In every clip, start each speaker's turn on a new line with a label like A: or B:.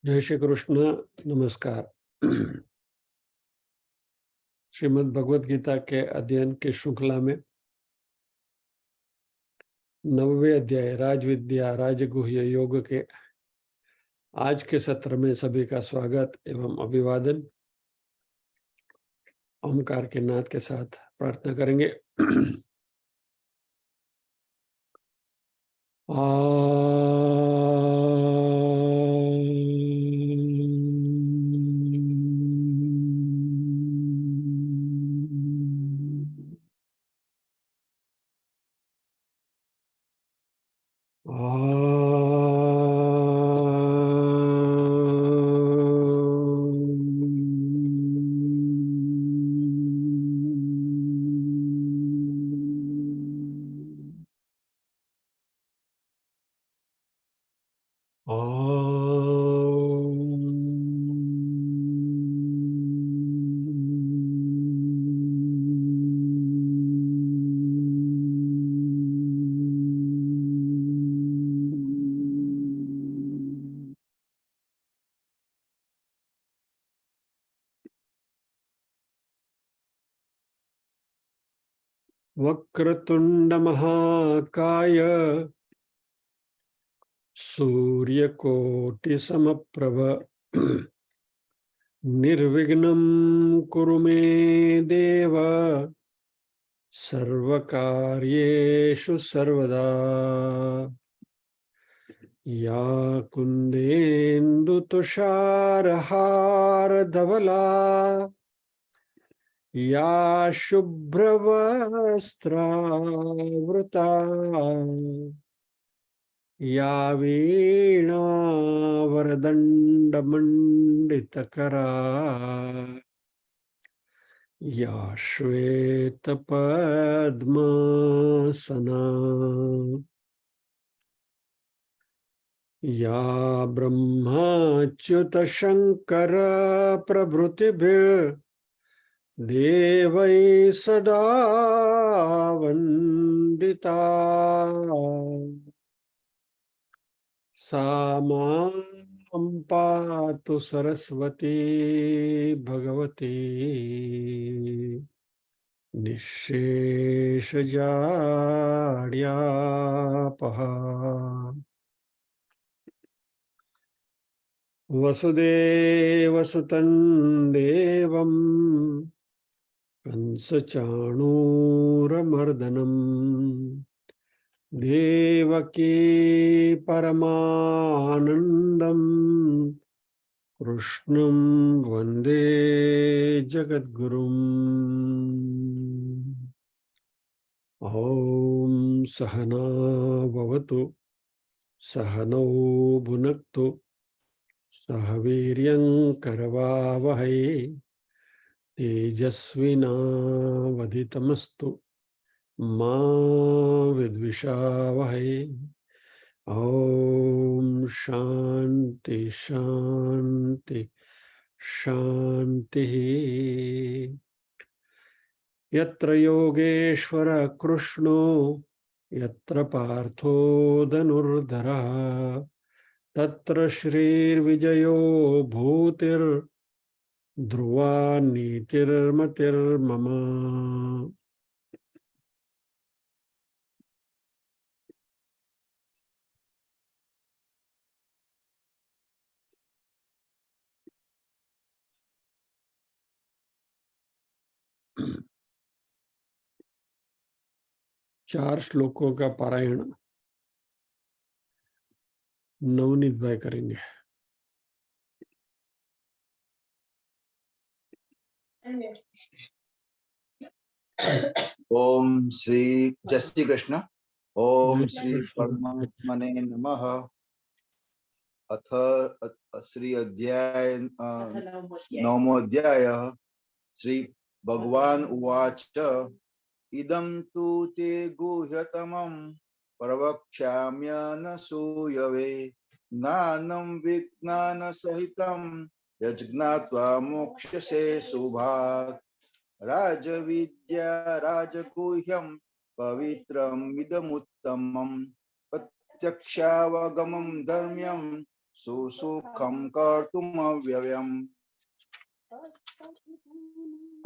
A: जय श्री कृष्ण। नमस्कार। श्रीमद् भगवद गीता के अध्ययन की श्रृंखला में 9वें अध्याय राजविद्या राजगुह्य योग के आज के सत्र में सभी का स्वागत एवं अभिवादन। ओमकार के नाद के साथ प्रार्थना करेंगे। वक्रतुंड महाकाय सूर्यकोटि समप्रभ निर्विघ्नं कुरु मे देव सर्वकार्येषु सर्वदा। या कुन्देन्दु तुषारहार धवला या शुभ्रवस्त्रावृता या वीणावरदण्डमण्डितकरा या श्वेतपद्मासना या ब्रह्माच्युतशङ्कर प्रभृतिभिर्देवैः सदा वन्दिता। सा मां पातु सरस्वती भगवती निःशेषजाड्यापहा। वसुदेवसुतं देवं कंसचाणूरमर्दनं देवकी परमानन्दं कृष्णं वन्दे जगद्गुरुम्। ॐ सहना भवतु सहनौ भुनक्तु सह वीर्यं करवावहै तेजस्विनावधितमस्तु मा विद्विषावहै। ॐ शान्ति शान्ति शान्तिः। यत्र योगेश्वर कृष्णो यत्र पार्थो धनुर्धरः तत्र श्रीर्विजयो भूतिर्ध्रुवा नीतिर्मतिर्मम। चार श्लोकों का पारायण नवनीत भाई करेंगे।
B: ओम श्री जय श्री कृष्ण। ओम श्री परमात्मने नमः। अथ श्री अध्याय नवमोऽध्याय। श्री भगवान उवाच इदं तु ते गुह्यतमं प्रवक्ष्याम्यनसूयवे ज्ञानं विज्ञानसहितं यज्ञात्वा मोक्ष्यसे शुभात्। राजविद्या राजगुह्यं पवित्रम् इदमुत्तमम् प्रत्यक्षावगमं धर्म्यं सुसुखं कर्तुमव्ययम्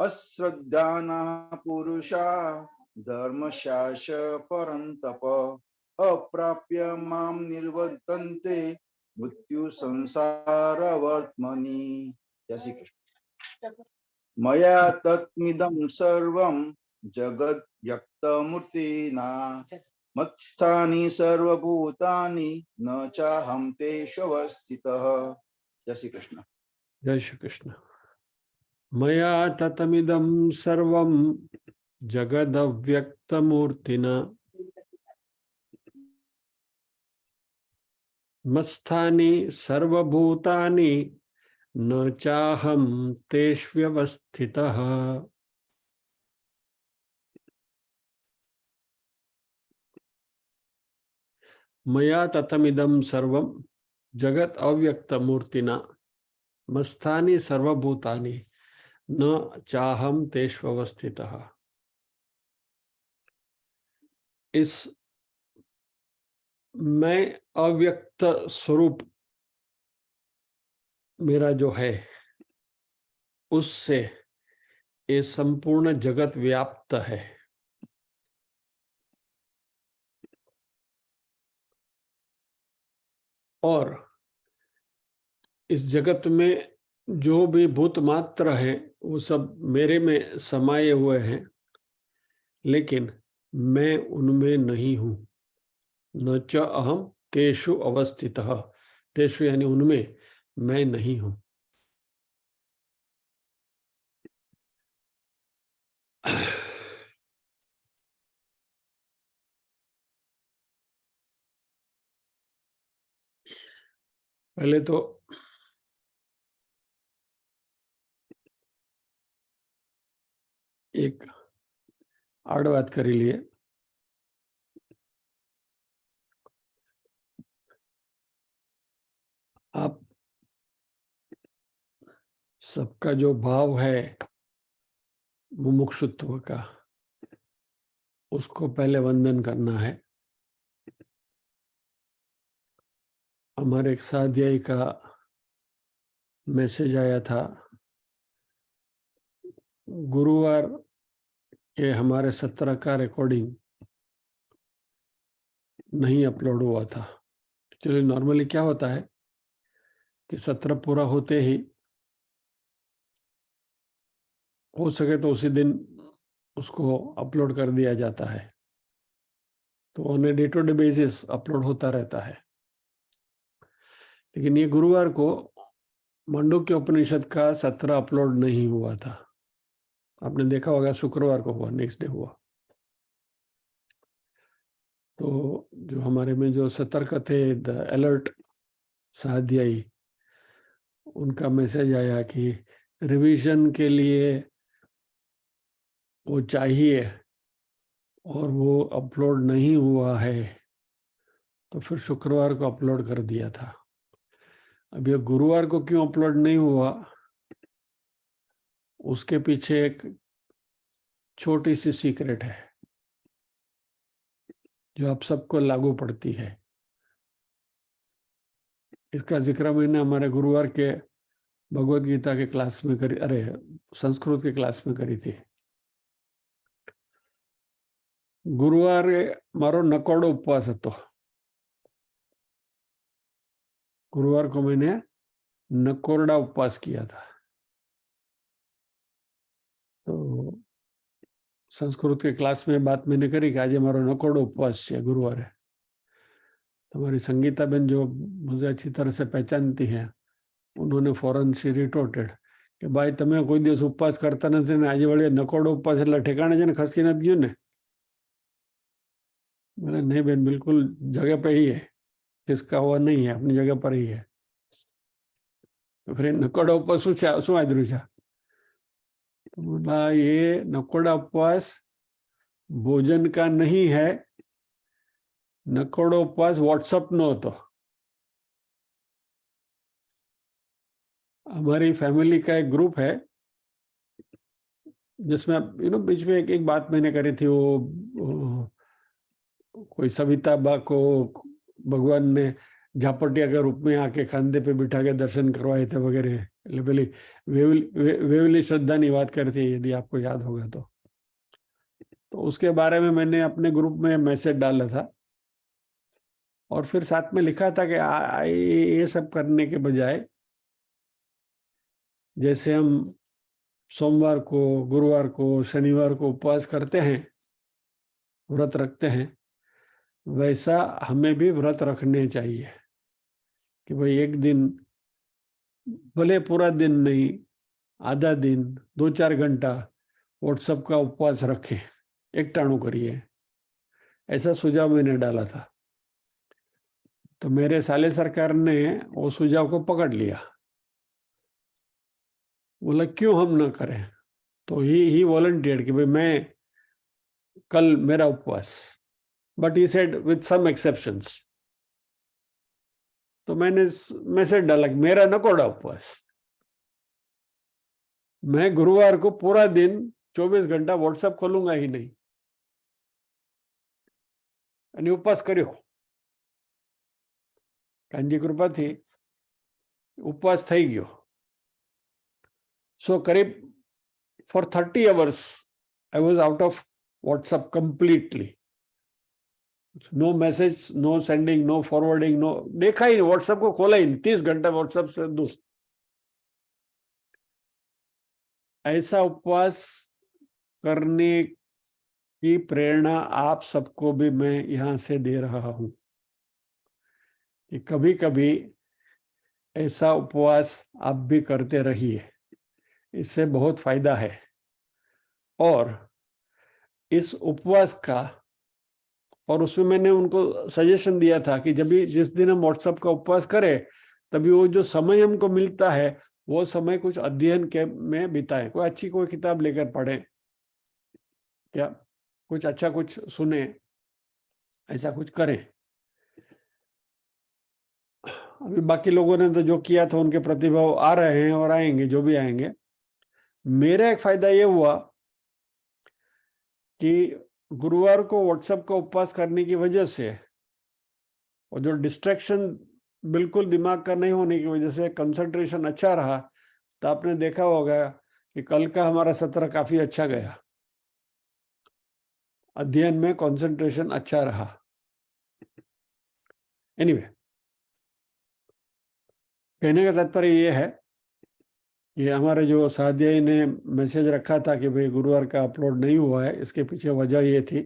B: अश्रद्धानः पुरुषा धर्मशास्त्र परन्तप अप्राप्य मां निर्वर्तन्ते मृत्यु संसारवर्त्मनि। जय श्री कृष्ण। मया तत्मिदं सर्वं जगत् व्यक्तमूर्तिना मत्स्थानि सर्वभूतानि न चाहं तेषु अवस्थितः। जय श्री कृष्ण।
A: जय श्री कृष्ण। मया ततमिदं सर्वं जगदव्यक्तमूर्तिना मत्स्थानि सर्वभूतानि न चाहं तेष्व्यवस्थितः। मया ततमिदं सर्वं जगत अव्यक्त मूर्तिना मत्स्थानि सर्वभूतानि न चाहं तेष्वस्थितः। इस मैं अव्यक्त स्वरूप मेरा जो है उससे ये संपूर्ण जगत व्याप्त है। और इस जगत में जो भी भूत मात्र है वो सब मेरे में समाये हुए हैं, लेकिन मैं उनमें नहीं हूं। न च अहम तेषु अवस्थितः। तेषु यानी उनमें मैं नहीं हूं। पहले तो एक आड़ बात करी लिए। आप सबका जो भाव है मुमुक्षुत्व का, उसको पहले वंदन करना है। हमारे एक साध्यायी का मैसेज आया था, गुरुवार के हमारे 17 का रिकॉर्डिंग नहीं अपलोड हुआ था। एक्चुअली नॉर्मली क्या होता है कि 17 पूरा होते ही हो सके तो उसी दिन उसको अपलोड कर दिया जाता है, तो on a day to day basis upload होता रहता है। लेकिन ये गुरुवार को मांडुक्य उपनिषद का 17 अपलोड नहीं हुआ था। आपने देखा होगा शुक्रवार को हुआ, नेक्स्ट डे हुआ। तो जो हमारे में जो सतर्क थे, द अलर्ट साध्यायी, उनका मैसेज आया कि रिवीजन के लिए वो चाहिए और वो अपलोड नहीं हुआ है, तो फिर शुक्रवार को अपलोड कर दिया था। अब ये गुरुवार को क्यों अपलोड नहीं हुआ, उसके पीछे एक छोटी सी सीक्रेट है जो आप सबको लागू पड़ती है। इसका जिक्र मैंने हमारे गुरुवार के भगवत गीता के क्लास में करी, अरे संस्कृत के क्लास में करी थी। ગુરુવારે મારો નકોડો ઉપવાસ હતો। गुरुवार को मैंने नकोरडा उपवास किया था। तो संस्कृत के क्लास में बात मैंने करी कि आज मारो नकोड़ो उपवास है गुरुवार है। तुम्हारी संगीता बेन जो मुझे अच्छी तरह से पहचानती है, उन्होंने फौरन शी रिटोर्टेड कि भाई तमे कोई दिवस उपवास करता नहीं ने आज वळे नकोड़ो उपवास એટલે ठेकाणे जने खसकी न गयो ने। बोले नहीं बेन, बिल्कुल जगह पे ही है, किसका हुआ नहीं है, अपनी जगह पर ही है। तो फिर नकोड़ा उपवास शू आदरू छे? बोला ये नकोड़ा उपवास भोजन का नहीं है, नकोड़ो उपवास व्हाट्सएप नो तो। हमारी फैमिली का एक ग्रुप है जिसमें बीच में एक बात मैंने करी थी, वो कोई सविता बा को भगवान ने झापटिया के रूप में आके कंधे पे बिठा के दर्शन करवाए थे वगैरह। એટલે પેલી વેવલી શ્રદ્ધાની વાત કરતી है, यदि आपको याद होगा तो उसके बारे में मैंने अपने ग्रुप में मैसेज डाला था और फिर साथ में लिखा था कि ये सब करने के बजाय जैसे हम सोमवार को, गुरुवार को, शनिवार को उपवास करते हैं, व्रत रखते हैं, वैसा हमें भी व्रत रखने चाहिए कि भाई एक दिन, भले पूरा दिन नहीं, आधा दिन, 2-4 घंटा व्हाट्सएप का उपवास रखें, एकटाणु करिए, ऐसा सुझाव मैंने डाला था। तो मेरे साले सरकार ने वो सुझाव को पकड़ लिया, बोला क्यों हम ना करें। तो ही वॉलंटियर्ड कि भाई मैं कल मेरा उपवास, but he said with some exceptions. तो मैंने मैसेज डाला कि मेरा नकोड़ा उपवास, मैं गुरुवार को पूरा दिन 24 घंटा व्हाट्सएप खोलूंगा ही नहीं, અને ઉપવાસ કર્યો। કાંજી કૃપાથી ઉપવાસ થઈ ગયો। So करीब for 30 hours I was out of WhatsApp completely. No message, no sending, no forwarding, no, देखा ही नहीं, WhatsApp को खोला ही नहीं, 30 घंटा WhatsApp से दूर। ऐसा उपवास करने की प्रेरणा आप सबको भी मैं यहाँ से दे रहा हूँ कि कभी कभी ऐसा उपवास आप भी करते रहिए, इससे बहुत फायदा है। और इस उपवास का, और उसमें मैंने उनको सजेशन दिया था कि जब भी जिस दिन हम व्हाट्सएप का उपवास करें, तभी वो जो समय हमको मिलता है वो समय कुछ अध्ययन के में बिताएं, कोई अच्छी कोई किताब लेकर पढ़ें, या कुछ अच्छा कुछ सुने, ऐसा कुछ करें। अभी बाकी लोगों ने तो जो किया था उनके प्रतिभाव आ रहे हैं और आएंगे, जो भी आएंगे। मेरा एक फायदा ये हुआ कि गुरुवार को व्हाट्सएप का उपवास करने की वजह से, और जो डिस्ट्रैक्शन बिल्कुल दिमाग का नहीं होने की वजह से कंसंट्रेशन अच्छा रहा। तो आपने देखा होगा कि कल का हमारा सत्र काफी अच्छा गया, अध्ययन में कंसंट्रेशन अच्छा रहा। एनीवे, कहने का तात्पर्य ये है कि हमारे जो साध्यायी ने मैसेज रखा था कि भाई गुरुवार का अपलोड नहीं हुआ है, इसके पीछे वजह ये थी।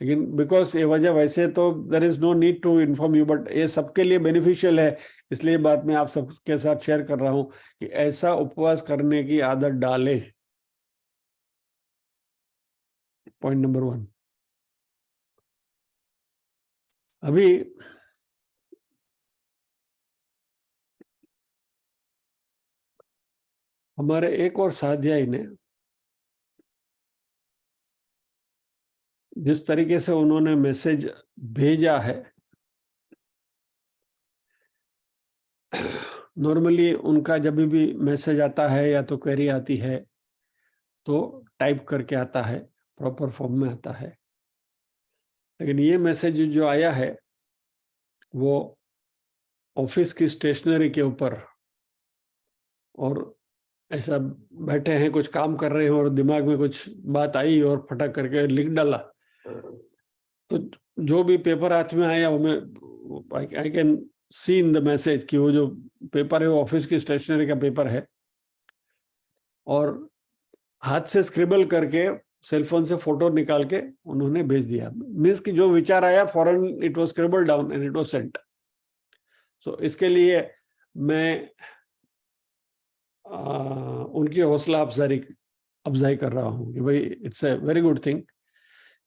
A: लेकिन बिकॉज ये वजह वैसे तो there is no need to inform you, but ये सबके लिए बेनिफिशियल है, इसलिए बात मैं आप सबके साथ शेयर कर रहा हूं कि ऐसा उपवास करने की आदत डालें। Point number 1। अभी हमारे एक और साध्यायी ने जिस तरीके से उन्होंने मैसेज भेजा है, नॉर्मली उनका जब भी मैसेज आता है या तो क्वेरी आती है तो टाइप करके आता है, प्रॉपर फॉर्म में आता है। लेकिन ये मैसेज जो आया है वो ऑफिस की स्टेशनरी के ऊपर, और ऐसा बैठे हैं, कुछ काम कर रहे हैं और दिमाग में कुछ बात आई और फटाक करके लिख डाला। तो जो भी पेपर हाथ में आया वो मैं I can see in the message कि वो जो पेपर है वो ऑफिस की स्टेशनरी का पेपर है, और हाथ से स्क्रिबल करके सेलफोन से फोटो निकाल के उन्होंने भेज दिया। मीन्स कि जो विचार आया फौरन it was scribble down and it was sent. So इसके लिए मैं उनकी हौसला अफजाई कर रहा हूं कि भाई it's a very good thing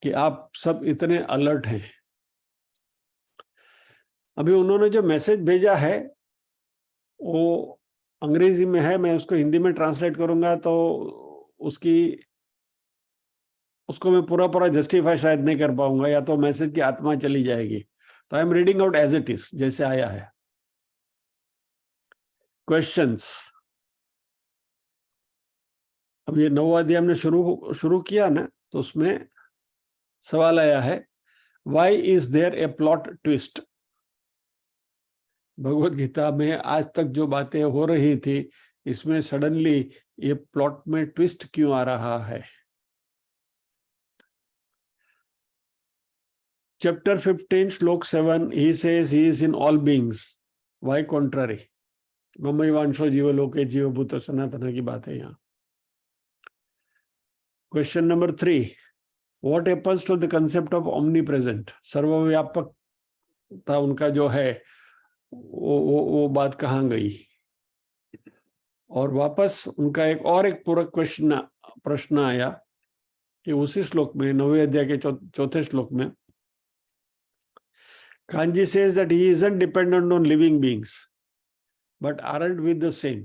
A: कि आप सब इतने अलर्ट हैं। अभी उन्होंने जो मैसेज भेजा है वो अंग्रेजी में है, मैं उसको हिंदी में ट्रांसलेट करूंगा तो उसको मैं पूरा जस्टिफाई शायद नहीं कर पाऊंगा, या तो मैसेज की आत्मा चली जाएगी। तो I am reading out as it is, जैसे आया है। क्वेश्चंस। अब ये 9वां अध्याय हमने शुरू किया ना, तो उसमें सवाल आया है, why is there a plot twist. Bhagavad Gita में आज तक जो बातें हो रही थी, इसमें सडनली ये प्लॉट में ट्विस्ट क्यों आ रहा है? चैप्टर 15 श्लोक 7, he says he is in all beings. Why contrary? ममैवांशो जीवलोके जीवभूत सनातन की बात है यहाँ. Question number 3, what happens to the concept of omnipresent? सर्वव्यापकता उनका जो है वो बात कहाँ गई? और वापस उनका एक पूरक प्रश्न आया कि उसी श्लोक में 9वें अध्याय के चौथे श्लोक में Kanji says that he isn't dependent on living beings, but aren't we the same?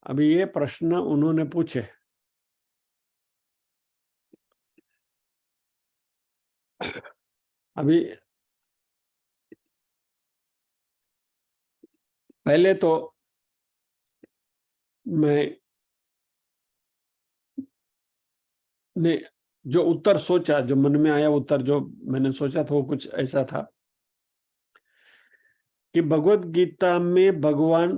A: अभी ये प्रश्न उन्होंने पूछे. अभी पहले तो मैंने जो उत्तर सोचा, जो मन में आया उत्तर जो मैंने सोचा था वो कुछ ऐसा था कि भगवत गीता में भगवान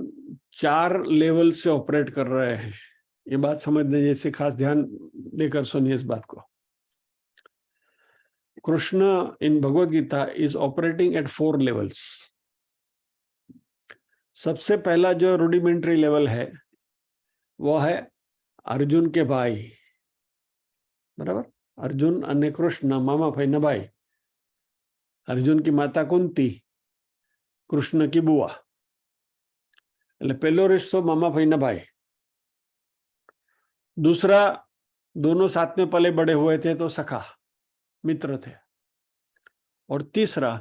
A: 4 लेवल से ऑपरेट कर रहे हैं. ये बात समझने जैसे खास ध्यान देकर सुनिए इस बात को. Krishna in Bhagavad Gita is operating at 4 levels. सबसे पहला जो रूडिमेंट्री लेवल है वो है अर्जुन के भाई, बराबर. अर्जुन अन्य कृष्ण मामा भाई न भाई. अर्जुन की माता कुंती, कृष्ण की बुआ. એટલે પહેલો रिश्तो मामा भाई न भाई. दूसरा, दोनों साथ में पले बड़े हुए थे तो सखा मित्र थे. और तीसरा,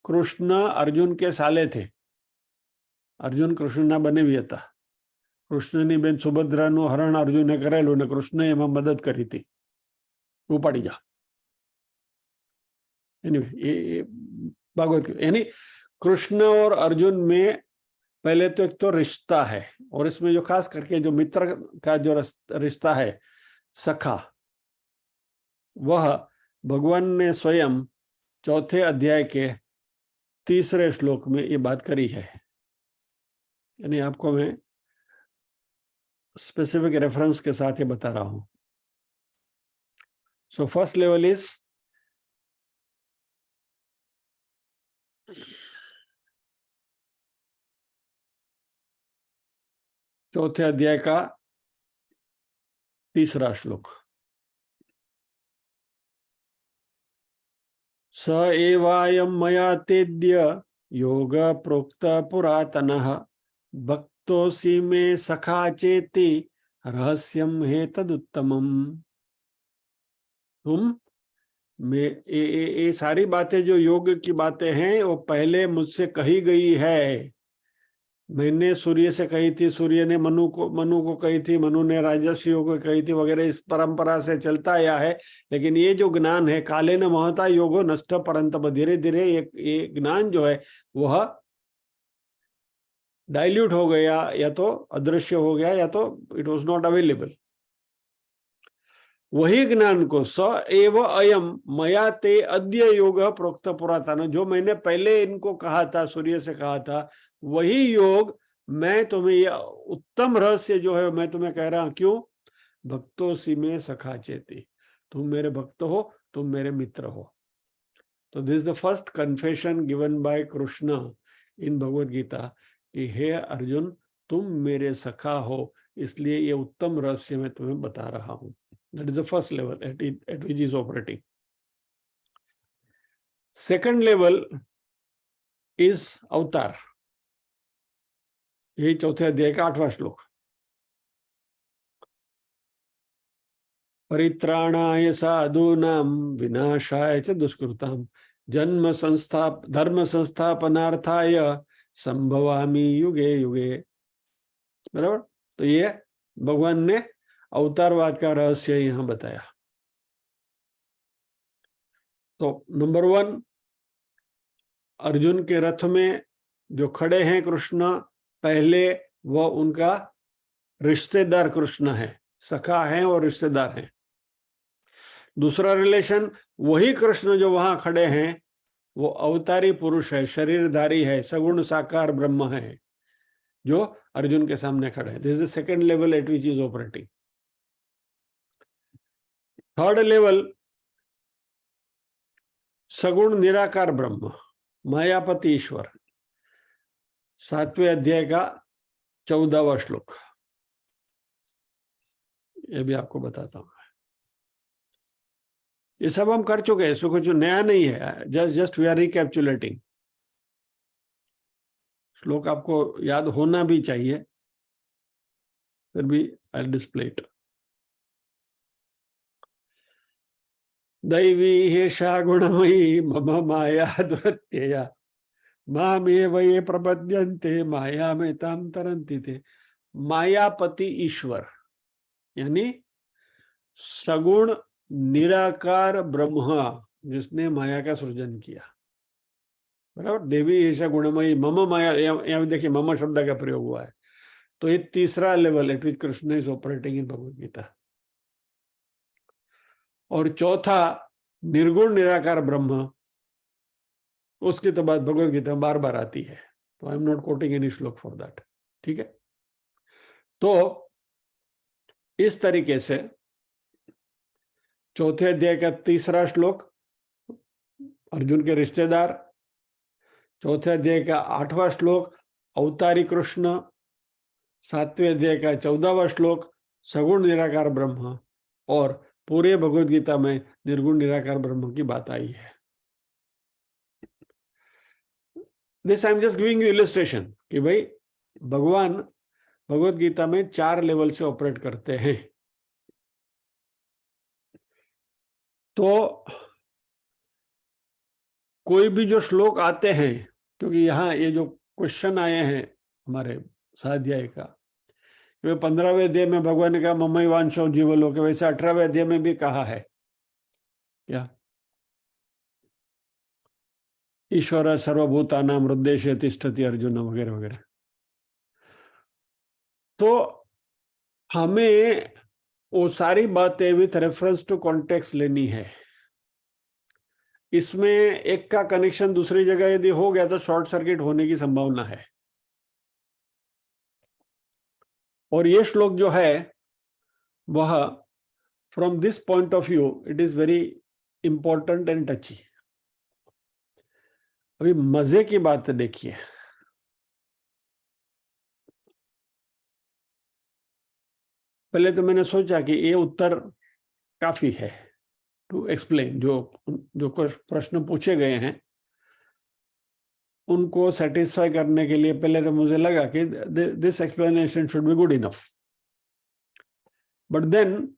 A: कृष्ण अर्जुन के साले थे. अर्जुन कृष्णના બનેવી હતા. કૃષ્ણની બેન સુભદ્રાનું હરણ અર્જુને કરેલું ને કૃષ્ણએ એમાં મદદ કરી હતી. ઉપાડી જા. एनीवे, ये भागवत यानी कृष्ण और अर्जुन में पहले तो एक तो रिश्ता है, और इसमें जो खास करके जो मित्र का जो रिश्ता है सखा, वह भगवान ने स्वयं 4थे अध्याय के 3रे श्लोक में ये बात करी है. यानी आपको मैं स्पेसिफिक रेफरेंस के साथ ये बता रहा हूं. सो फर्स्ट लेवल इज चौथे अध्याय का 3रा श्लोक. स एवायं मया तेद्य योग प्रोक्त पुरातनः भक्तोऽसि मे सखा चेति रहस्यम हे तदुत्तमम्. तुम में ये सारी बातें जो योग की बातें हैं वो पहले मुझसे कही गई है. मैंने सूर्य से कही थी, सूर्य ने मनु को कही थी, मनु ने राजर्षियों को कही थी वगैरह. इस परंपरा से चलता आया है. लेकिन ये जो ज्ञान है, काले न महता योगो नष्ट परंतप, धीरे धीरे ये ज्ञान जो है वह डाइल्यूट हो गया, या तो अदृश्य हो गया, या तो इट वाज नॉट अवेलेबल. वही ज्ञान को स एव अयम मया ते अद्य योग प्रोक्त पुरातन, जो मैंने पहले इनको कहा था, सूर्य से कहा था, वही योग मैं तुम्हें, यह उत्तम रहस्य जो है मैं तुम्हें कह रहा हूं. क्यों? भक्तों सी में सखा चेती, तुम मेरे भक्त हो, तुम मेरे मित्र हो. तो this the first confession given by Krishna in Bhagavad Gita कि हे अर्जुन, तुम मेरे सखा हो, इसलिए ये उत्तम रहस्य मैं तुम्हें बता रहा हूं. That is the first level at which is operating. Second level is अवतार. यही 4थे अध्याय का 8वां श्लोक. परित्राणाय साधूनां विनाशाय च दुष्कृतां धर्म संस्थापनार्थाय संभवामि युगे युगे. बराबर. तो ये भगवान ने अवतारवाद का रहस्य यहां बताया. तो नंबर 1, अर्जुन के रथ में जो खड़े हैं कृष्ण, पहले वह उनका रिश्तेदार कृष्ण है, सखा है और रिश्तेदार है. दूसरा रिलेशन, वही कृष्ण जो वहां खड़े हैं वो अवतारी पुरुष है, शरीरधारी है, सगुण साकार ब्रह्म है, जो अर्जुन के सामने खड़ा है. This is the second level at which is operating. Third level सगुण निराकार ब्रह्म, मायापति ईश्वर. 7वें अध्याय का 14वां श्लोक, ये भी आपको बताता हूं. ये सब हम कर चुके हैं, इसमें कुछ नया नहीं है. Just we are recapitulating. श्लोक आपको याद होना भी चाहिए, फिर भी आई डिस्प्ले इट. दैवी हेषा गुणमयी मम माया दुरत्यया मामेव ये प्रपद्यन्ते माया में ताम तरन्ति थे. मायापति ईश्वर यानी सगुण निराकार ब्रह्मा, जिसने माया का सृजन किया. बराबर. देवी ऐसा गुणमयी मम माया, यहाँ देखिए मम शब्द का प्रयोग हुआ है. तो ये तीसरा level at which Krishna is operating in Bhagavad Gita. और चौथा निर्गुण निराकार ब्रह्म, उसकी तो बात भगवद गीता में बार बार आती है, तो I am not coating any श्लोक फॉर दैट. ठीक है. तो इस तरीके से चौथे अध्याय का तीसरा श्लोक अर्जुन के रिश्तेदार, चौथे अध्याय का 8वां श्लोक अवतारी कृष्ण, 7वें अध्याय का 14वां श्लोक सगुण निराकार ब्रह्म, और पूरे भगवद गीता में निर्गुण निराकार ब्रह्म की बात आई है. This I am just giving you illustration कि भाई भगवान भगवद गीता में 4 लेवल से ऑपरेट करते हैं. तो कोई भी जो श्लोक आते हैं, क्योंकि यहाँ ये जो क्वेश्चन आए हैं हमारे स्वाध्याय का, 15वें अध्याय में भगवान ने कहा ममई वांशो जीवलोक, वैसे 18वें अध्याय में भी कहा है क्या, ईश्वर सर्वभूतानां हृदय तिष्ठति अर्जुन वगैरह वगैरह. तो हमें वो सारी बातें विथ रेफरेंस टू कॉन्टेक्स्ट लेनी है. इसमें एक का कनेक्शन दूसरी जगह यदि हो गया तो शॉर्ट सर्किट होने की संभावना है. और ये श्लोक जो है वह from this point of view it is very important and टची. अभी मजे की बात देखिए. पहले तो मैंने सोचा कि ये उत्तर काफी है टू एक्सप्लेन, जो कुछ प्रश्न पूछे गए हैं उनको सेटिस्फाई करने के लिए. पहले तो मुझे लगा कि this explanation should be good enough, but then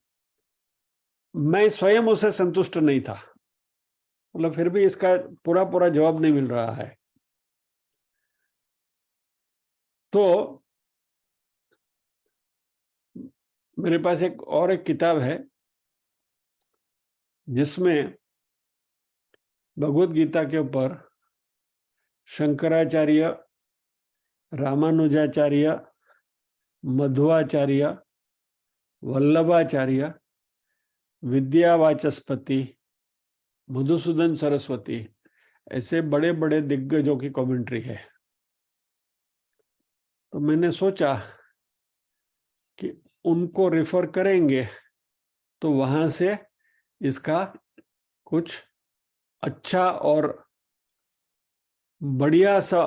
A: मैं स्वयं उसे संतुष्ट नहीं था. मतलब फिर भी इसका पूरा पूरा जवाब नहीं मिल रहा है. तो मेरे पास एक किताब है जिसमें भगवद गीता के ऊपर शंकराचार्य, रामानुजाचार्य, मध्वाचार्य, वल्लभाचार्य, विद्यावाचस्पति, मधुसूदन सरस्वती, ऐसे बड़े बड़े दिग्गजों की कमेंट्री है. तो मैंने सोचा कि उनको रेफर करेंगे तो वहां से इसका कुछ अच्छा और बढ़िया सा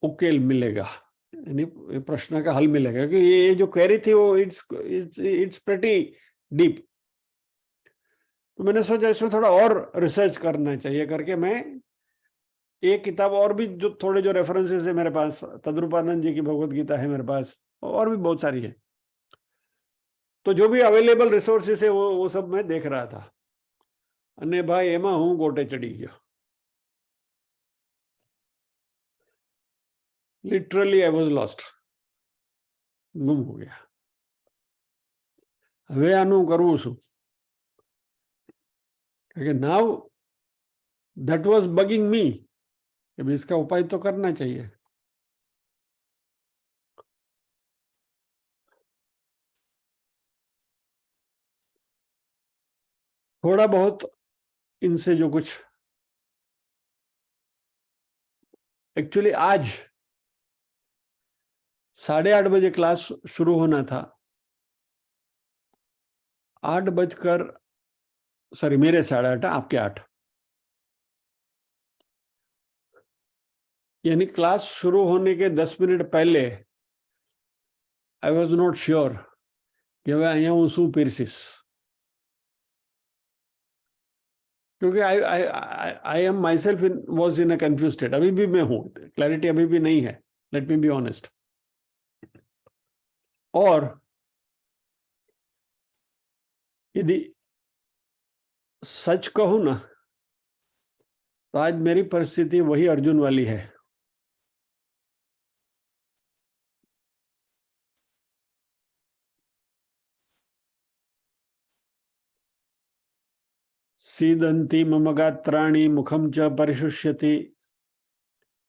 A: उकेल मिलेगा, यानी प्रश्न का हल मिलेगा कि ये जो क्वेरी थी वो इट्स प्रेटी डीप. तो मैंने सोचा इसमें थोड़ा और रिसर्च करना चाहिए करके मैं एक किताब और भी जो थोड़े जो रेफरेंसेस है मेरे पास, तद्रूपानंद जी की भगवद गीता है मेरे पास, और भी बहुत सारी है. तो जो भी अवेलेबल रिसोर्सेस है वो सब मैं देख रहा था. अन्य भाई एमा हूं गोटे चढ़ी गया. लिटरली आई वॉज लॉस्ट, गुम हो गया. હવે આનું કરવું શું? नाउ दैट वाज बगिंग मी कि इसका उपाय तो करना चाहिए. थोड़ा बहुत इनसे जो कुछ एक्चुअली आज 8:30 क्लास शुरू होना था। 8 बजकर, सॉरी मेरे 8:30, आपके 8, यानी क्लास शुरू होने के 10 मिनट पहले आई वॉज नॉट श्योर कि मैं અહીંયા હું શું પીરસીશ, क्योंकि I am my self was in a confuse state. अभी भी मैं हूं, क्लैरिटी अभी भी नहीं है, लेट मी बी ऑनेस्ट। और यदि सच कहूं ना, तो आज मेरी परिस्थिति वही अर्जुन वाली है। सीदंती मम गात्राणि मुखम च परिशुष्यति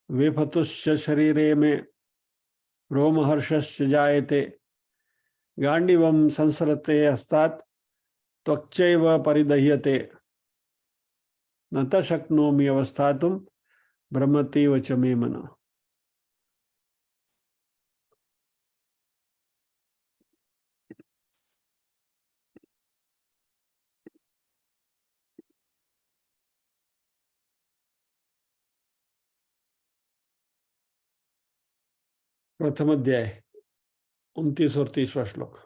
A: वेफतुश्च शरीरे में रोमहर्षश्च जायते गांडीवम संसरते हस्तात् त्वक्चैव परिदह्यते न त शक्नोमि अवस्थातुं भ्रमतीव च मे मनः। प्रथम अध्याय 29 और 30वां श्लोक।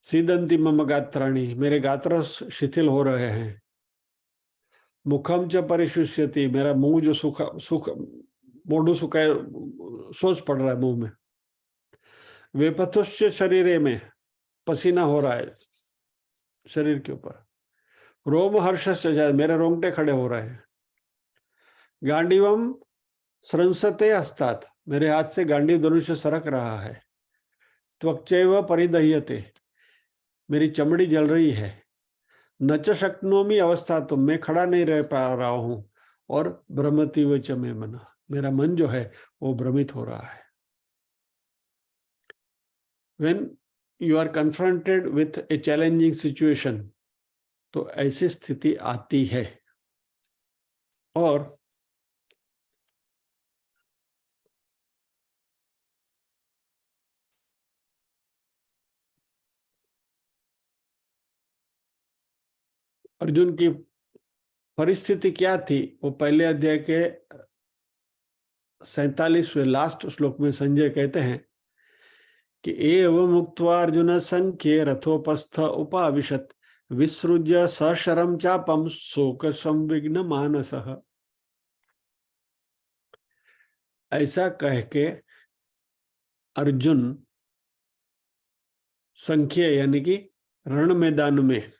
A: सीदंती मम गात्राणि, मेरे गात्र शिथिल हो रहे हैं। मुखम च परिशुष्यति, मेरा मुंह जो सुख मोढ़ू सुखाए, सोच पड़ रहा है मुंह में। वेपथुश्च शरीरे में, पसीना हो रहा है शरीर के ऊपर। रोम हर्ष से, मेरे रोंगटे खड़े हो रहे हैं। गांडीवम स्रंसते हस्तात्, मेरे हाथ से गांडीव धनुष सरक रहा है। त्वक्चैव परिदह्यते, मेरी चमड़ी जल रही है। न च शक्नोमि अवस्था, तो मैं खड़ा नहीं रह पा रहा हूं। और भ्रमति व च मे मन, मेरा मन जो है वो भ्रमित हो रहा है। When you are confronted with a challenging situation, तो ऐसी स्थिति आती है। और अर्जुन की परिस्थिति क्या थी, वो पहले अध्याय के 47वें लास्ट श्लोक में संजय कहते हैं कि एवं मुक्त्वा अर्जुन संख्ये रथोपस्थ उपाविशत विसृज्य सशरम चापम शोक संविघ्न मानसः। ऐसा कह के अर्जुन संख्य यानी कि रण मैदान में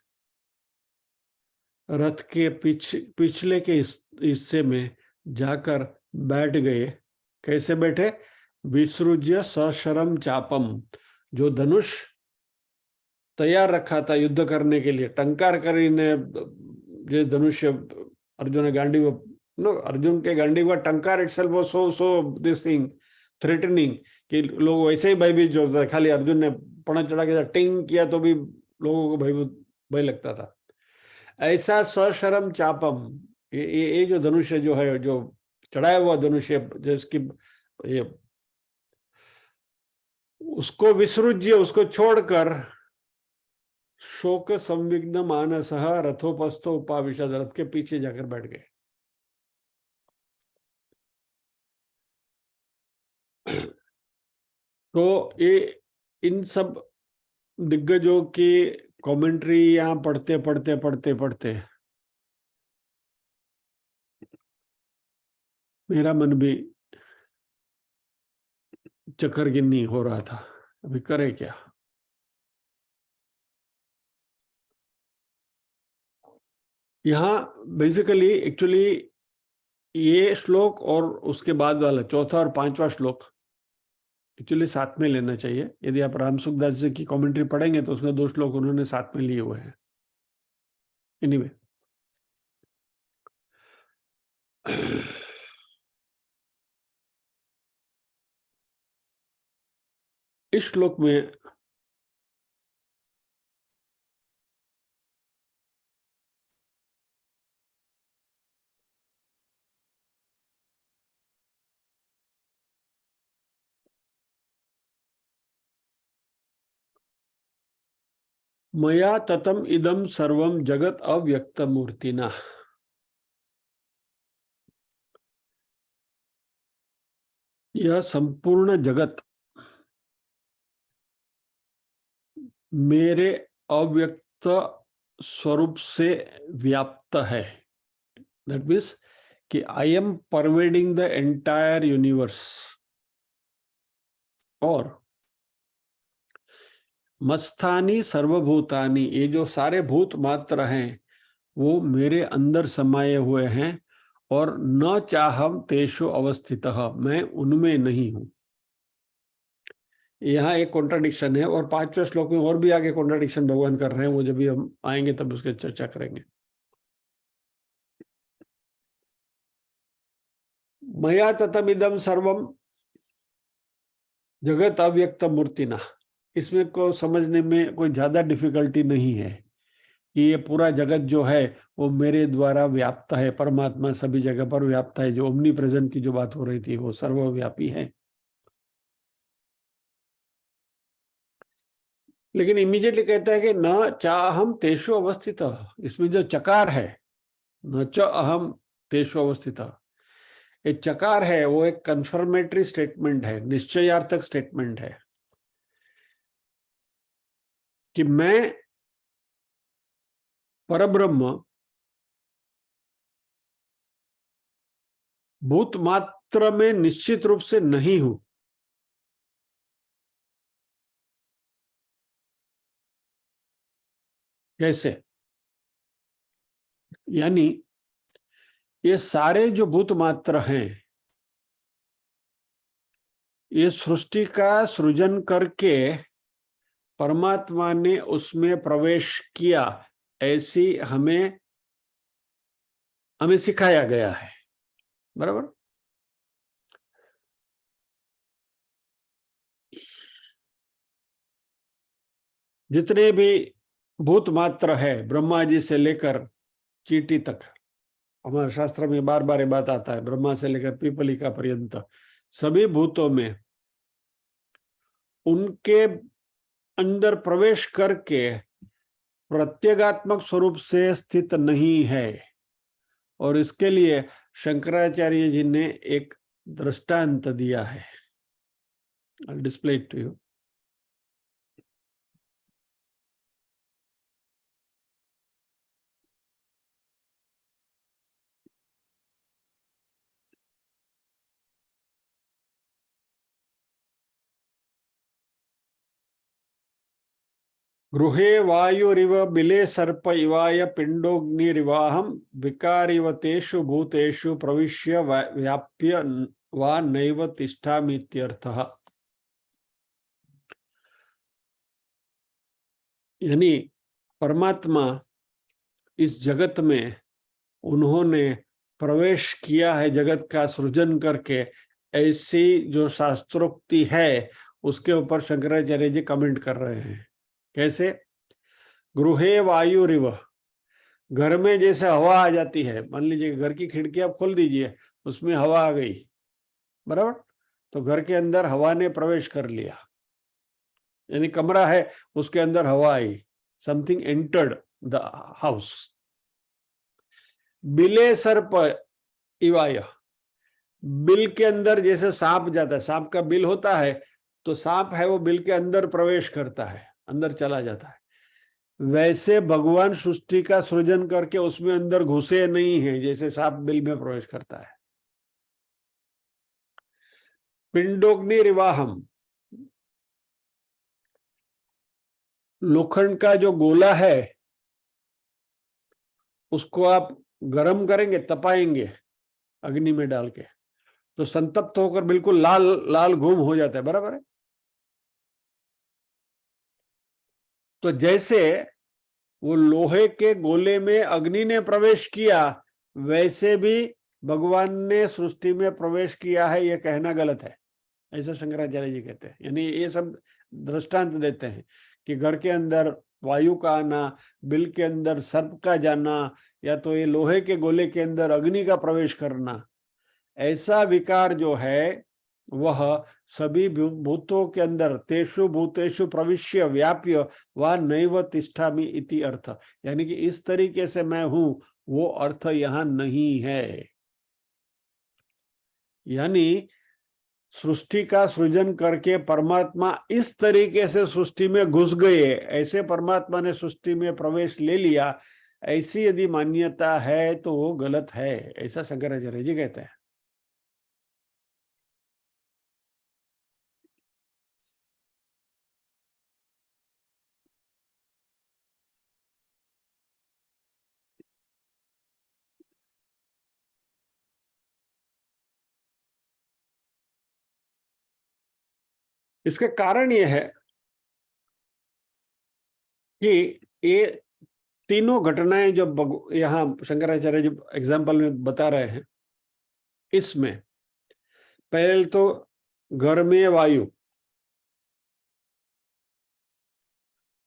A: रथ के पिछले के हिस्से में जाकर बैठ गए। कैसे बैठे? विसृज्य सशरम चापम, जो धनुष तैयार रखा था युद्ध करने के लिए, टंकार કરીને जो धनुष अर्जुन गांडीव, नो अर्जुन के गांडीव का टंकार itself was so this thing threatening कि लोग वैसे ही भयभीत जो होता है। खाली अर्जुन ने पड़ा चढ़ा के टिंग किया तो भी लोगों को भय लगता था। ऐसा सशरम चापम, ये जो धनुष जो है, जो चढ़ाया हुआ धनुष है, जिसकी ये उसको विसृज्य, उसको छोड़कर शोक संविघ्न मानसः रथोपस्थो उपाविशद, रथ के पीछे जाकर बैठ गए। तो ये इन सब दिग्गजों की कमेंट्री यहाँ पढ़ते मेरा मन भी चक्करगिन्नी हो रहा था, अभी करे क्या। यहाँ बेसिकली एक्चुअली ये श्लोक और उसके बाद वाला चौथा और पांचवा श्लोक एक्चुअली साथ में लेना चाहिए। यदि आप राम सुखदास जी की कमेंट्री पढ़ेंगे तो उसमें 2 श्लोक उन्होंने साथ में लिए हुए हैं। एनीवे इस श्लोक में मया ततम इदम सर्वम जगत अव्यक्त मूर्तिना। यह संपूर्ण जगत मेरे अव्यक्त स्वरूप से व्याप्त है। दैट मीन्स कि I am pervading the entire universe. और मत्स्थानी सर्वभूतानि, ये जो सारे भूत मात्र हैं वो मेरे अंदर समाये हुए हैं। और न चाहम तेषु अवस्थितः, मैं उनमें नहीं हूं। यहाँ एक कॉन्ट्राडिक्शन है, और 5वें श्लोक में और भी आगे कॉन्ट्राडिक्शन भगवान कर रहे हैं, वो जब भी हम आएंगे तब उसकी चर्चा करेंगे। मया ततमिदम सर्वम जगत अव्यक्त मूर्तिना, इसमें को समझने में कोई ज्यादा डिफिकल्टी नहीं है कि ये पूरा जगत जो है वो मेरे द्वारा व्याप्त है। परमात्मा सभी जगह पर व्याप्त है। जो ओमनी प्रेजेंट की जो बात हो रही थी वो सर्वव्यापी है। लेकिन इमीडिएटली कहता है कि न चाहम तेषु अवस्थित। इसमें जो चकार है, न च अहम तेषु अवस्थित, ये चकार है वो एक कंफर्मेटरी स्टेटमेंट है, निश्चयार्थक स्टेटमेंट है कि मैं परब्रह्म भूत मात्र में निश्चित रूप से नहीं हूं। कैसे? यानी ये सारे जो भूत मात्र हैं, ये सृष्टि का सृजन करके परमात्मा ने उसमें प्रवेश किया, ऐसी हमें सिखाया गया है। बराबर? जितने भी भूत मात्र है, ब्रह्मा जी से लेकर चींटी तक, हमारे शास्त्र में बार बार ये बात आता है, ब्रह्मा से लेकर पीपलिका पर्यंत सभी भूतों में उनके अंदर प्रवेश करके प्रत्यगात्मक स्वरूप से स्थित नहीं है। और इसके लिए शंकराचार्य जी ने एक दृष्टांत दिया है। I'll display it to you. गृहे वायुरिव बिले सर्प इवाय पिंडोग्निरिवाहम विकारिव तेषु भूतेषु प्रविश्य व्याप्य वा नैव तिष्ठामीत्यर्थः। यानी परमात्मा इस जगत में उन्होंने प्रवेश किया है, जगत का सृजन करके, ऐसी जो शास्त्रोक्ति है उसके ऊपर शंकराचार्य जी कमेंट कर रहे हैं। कैसे? गृहे वायुरिव, घर में जैसे हवा आ जाती है, मान लीजिए घर की खिड़की आप खोल दीजिए, उसमें हवा आ गई, बराबर? तो घर के अंदर हवा ने प्रवेश कर लिया, यानी कमरा है उसके अंदर हवा आई, समथिंग एंटर्ड द हाउस। बिले सर्प इवाय, बिल के अंदर जैसे सांप जाता है, सांप का बिल होता है, तो सांप है वो बिल के अंदर प्रवेश करता है, अंदर चला जाता है। वैसे भगवान सृष्टि का सृजन करके उसमें अंदर घुसे नहीं है, जैसे सांप बिल में प्रवेश करता है। पिंडोग्नि रिवाहम, लोखंड का जो गोला है उसको आप गर्म करेंगे, तपाएंगे अग्नि में डाल के, तो संतप्त होकर बिल्कुल लाल लाल घूम हो जाता है, बराबर है? तो जैसे वो लोहे के गोले में अग्नि ने प्रवेश किया, वैसे भी भगवान ने सृष्टि में प्रवेश किया है, ये कहना गलत है, ऐसा शंकराचार्य जी कहते हैं। यानी ये सब दृष्टांत देते हैं कि घर के अंदर वायु का आना, बिल के अंदर सर्प का जाना, या तो ये लोहे के गोले के अंदर अग्नि का प्रवेश करना, ऐसा विकार जो है वह सभी भूतों के अंदर तेषु भूतेषु प्रविश्य व्याप्य वा नैव तिष्ठामि इति अर्थ, यानी कि इस तरीके से मैं हूं, वो अर्थ यहां नहीं है। यानी सृष्टि का सृजन करके परमात्मा इस तरीके से सृष्टि में घुस गए, ऐसे परमात्मा ने सृष्टि में प्रवेश ले लिया, ऐसी यदि मान्यता है तो वो गलत है, ऐसा शंकराचार्य जी कहते हैं। इसके कारण ये है कि ये तीनों घटनाएं जो यहाँ शंकराचार्य जो एग्जाम्पल में बता रहे हैं, इसमें पहले तो गर्मी वायु,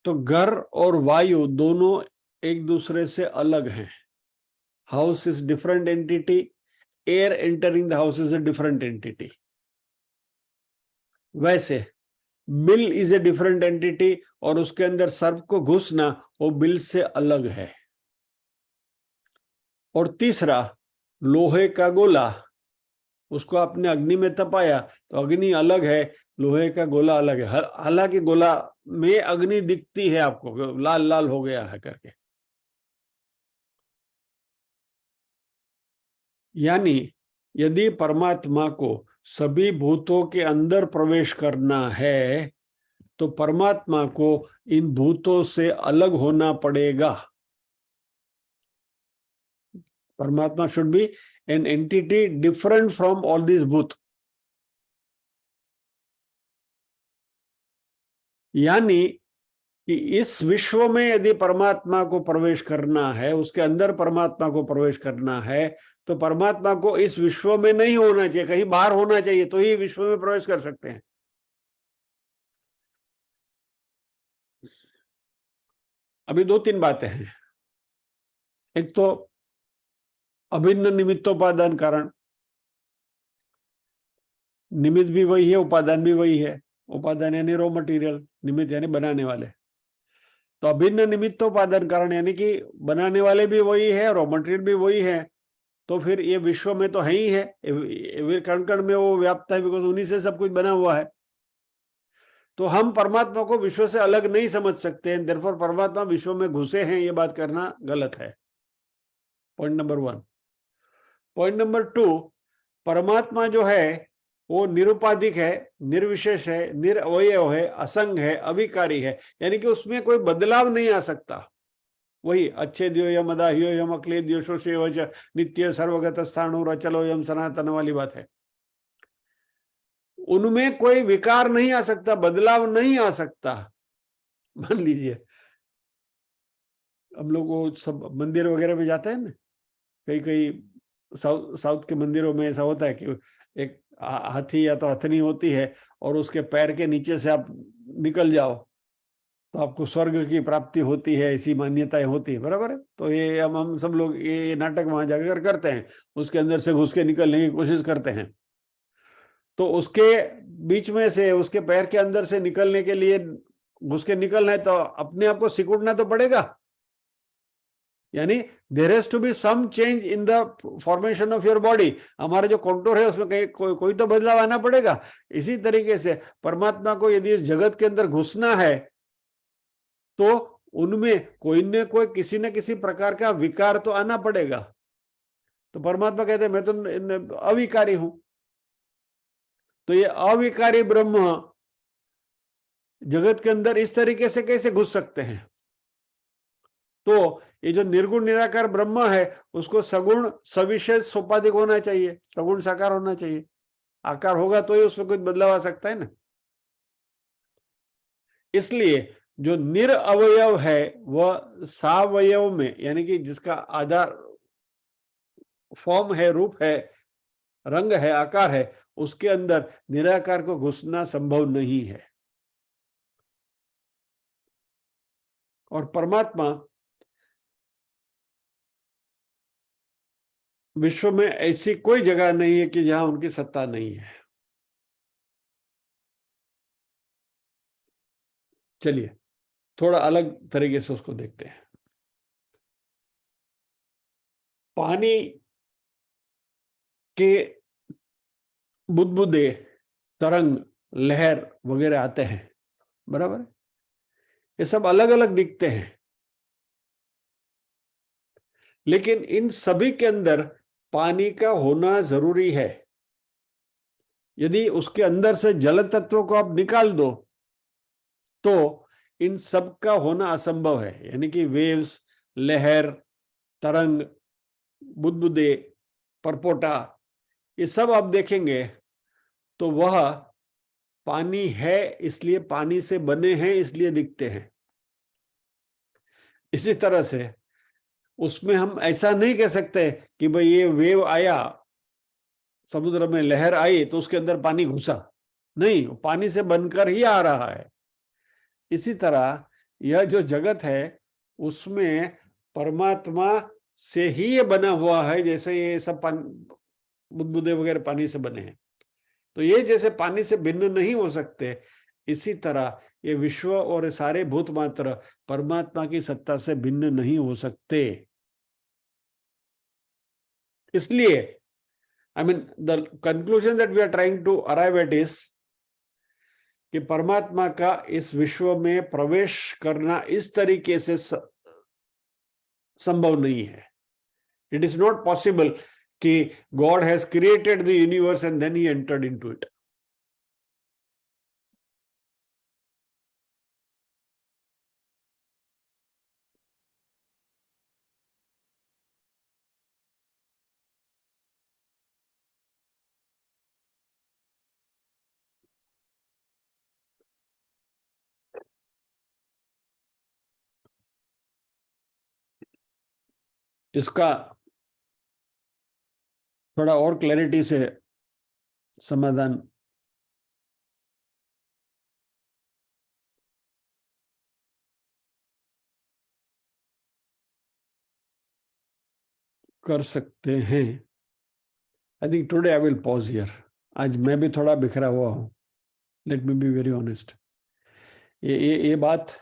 A: तो घर और वायु दोनों एक दूसरे से अलग हैं। House is different entity, air entering the house is a different entity. वैसे bill is a different entity, और उसके अंदर सर्प को घुसना वो बिल से अलग है। और तीसरा, लोहे का गोला, उसको आपने अग्नि में तपाया तो अग्नि अलग है, लोहे का गोला अलग है। हालांकि गोला में अग्नि दिखती है आपको, लाल लाल हो गया है करके। यानी यदि परमात्मा को सभी भूतों के अंदर प्रवेश करना है तो परमात्मा को इन भूतों से अलग होना पड़ेगा। परमात्मा should be an entity different from all this भूत। यानी कि इस विश्व में यदि परमात्मा को प्रवेश करना है, उसके अंदर परमात्मा को प्रवेश करना है, तो परमात्मा को इस विश्व में नहीं होना चाहिए, कहीं बाहर होना चाहिए, तो ही विश्व में प्रवेश कर सकते हैं। अभी दो तीन बातें हैं। एक तो अभिन्न निमित्तोपादान कारण, निमित्त भी वही है, उपादान भी वही है। उपादान यानी रॉ मटेरियल, निमित्त यानी बनाने वाले। तो अभिन्न निमित्तोपादान कारण यानी कि बनाने वाले भी वही है, रॉ मटेरियल भी वही है, तो फिर ये विश्व में तो है ही है, कण कण में वो व्याप्त है, बिकॉज उन्हीं से सब कुछ बना हुआ है। तो हम परमात्मा को विश्व से अलग नहीं समझ सकते हैं, देयरफॉर परमात्मा विश्व में घुसे हैं, ये बात करना गलत है। Point number 1। पॉइंट नंबर 2, परमात्मा जो है वो निरुपाधिक है, निर्विशेष है, निरअवयव है, असंग है, अविकारी है, यानी कि उसमें कोई बदलाव नहीं आ सकता। वही अच्छेद्यो यम अदाह्यो यम अक्लेद्यो शोषेय नित्य सर्वगत स्थाणु रचलो यम सनातन वाली बात है। उनमें कोई विकार नहीं आ सकता, बदलाव नहीं आ सकता। मान लीजिए हम लोग वो सब मंदिर वगैरह में जाते हैं ना, कई कई साउथ के मंदिरों में ऐसा होता है कि एक हाथी या तो हथनी होती है, और उसके पैर के नीचे से आप निकल जाओ तो आपको स्वर्ग की प्राप्ति होती है, ऐसी मान्यताएं होती है, बराबर है। तो ये हम सब लोग ये नाटक वहां जाकर करते हैं, उसके अंदर से घुस के निकलने की कोशिश करते हैं। तो उसके बीच में से, उसके पैर के अंदर से निकलने के लिए, घुस के निकलना है तो अपने आप को सिकुड़ना तो पड़ेगा। यानी there has to be some change in the formation of your body. हमारा जो कॉन्टूर है उसमें कहीं कोई तो बदलाव आना पड़ेगा। इसी तरीके से परमात्मा को यदि इस जगत के अंदर घुसना है तो उनमें कोई न कोई किसी न किसी प्रकार का विकार तो आना पड़ेगा। तो परमात्मा कहते हैं मैं तो अविकारी हूं। तो ये अविकारी ब्रह्म जगत के अंदर इस तरीके से कैसे घुस सकते हैं? तो ये जो निर्गुण निराकार ब्रह्म है उसको सगुण सविशेष सोपाधिक होना चाहिए, सगुण साकार होना चाहिए। आकार होगा तो ही उसमें कुछ बदलाव आ सकता है ना। इसलिए जो निरअवयव है वह सावयव में, यानी कि जिसका आधार फॉर्म है, रूप है, रंग है, आकार है, उसके अंदर निराकार को घुसना संभव नहीं है। और परमात्मा विश्व में ऐसी कोई जगह नहीं है कि जहां उनकी सत्ता नहीं है। चलिए थोड़ा अलग तरीके से उसको देखते हैं। पानी के बुदबुदे, तरंग, लहर वगैरह आते हैं, बराबर है? ये सब अलग अलग दिखते हैं, लेकिन इन सभी के अंदर पानी का होना जरूरी है। यदि उसके अंदर से जल तत्व को आप निकाल दो तो इन सब का होना असंभव है। यानी कि वेव्स, लहर, तरंग, बुदबुदे, परपोटा, ये सब आप देखेंगे तो वह पानी है, इसलिए पानी से बने हैं, इसलिए दिखते हैं। इसी तरह से उसमें हम ऐसा नहीं कह सकते कि भाई ये वेव आया, समुद्र में लहर आई तो उसके अंदर पानी घुसा। नहीं, पानी से बनकर ही आ रहा है। इसी तरह यह जो जगत है उसमें परमात्मा से ही ये बना हुआ है। जैसे ये सब बुदबुदे वगैरह पानी से बने हैं, तो ये जैसे पानी से भिन्न नहीं हो सकते, इसी तरह ये विश्व और सारे भूत मात्र परमात्मा की सत्ता से भिन्न नहीं हो सकते। इसलिए the conclusion that we are trying to arrive at is कि परमात्मा का इस विश्व में प्रवेश करना इस तरीके से संभव नहीं है। इट इज नॉट पॉसिबल कि God has created the universe and then he entered into it. इसका थोड़ा और क्लैरिटी से समाधान कर सकते हैं। I think today I will pause here. आज मैं भी थोड़ा बिखरा हुआ हूं, let me be very honest. ये बात